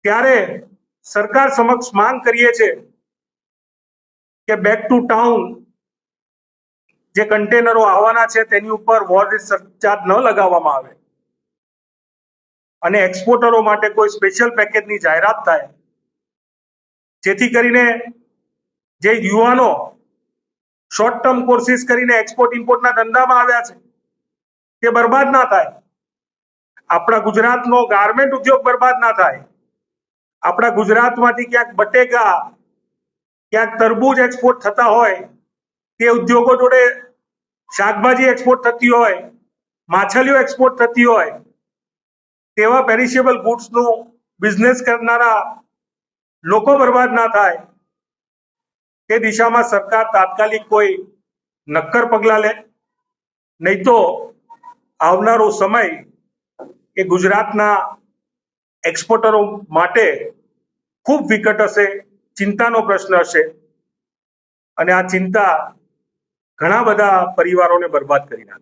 ત્યારે સરકાર સમક્ષ માંગ કરીએ છીએ કે બેક ટુ ટાઉન જે કન્ટેનરો આવવાના છે તેની ઉપર વોર્ડ સરચાર્જ ન લગાવવામાં આવે અને એક્સપોર્ટરો માટે કોઈ સ્પેશિયલ પેકેજની જાહેરાત થાય, જેથી કરીને જે યુવાનો શોર્ટ ટર્મ કોર્સિસ કરીને એક્સપોર્ટ ઇમ્પોર્ટના ધંધામાં આવ્યા છે તે બરબાદ ના થાય, આપણા ગુજરાતનો ગાર્મેન્ટ ઉદ્યોગ બરબાદ ના થાય, આપણા ગુજરાતમાંથી ક્યાંક બટેકા ક્યાંક તરબૂચ એક્સપોર્ટ થતા હોય તે ઉદ્યોગો જોડે શાકભાજી એક્સપોર્ટ થતી હોય, માછલીઓ એક્સપોર્ટ થતી હોય, તેવા પેરિશેબલ ગુડ્સનું બિઝનેસ કરનારા લોકો બરબાદ ના થાય તે દિશામાં સરકાર તાત્કાલિક કોઈ નક્કર પગલાં લે, નહીં તો આવનારો સમય એ ગુજરાતના એક્સપોર્ટરો માટે ખૂબ વિકટ હશે, ચિંતાનો પ્રશ્ન હશે અને આ ચિંતા ઘણા બધા પરિવારોને બરબાદ કરી નાખશે.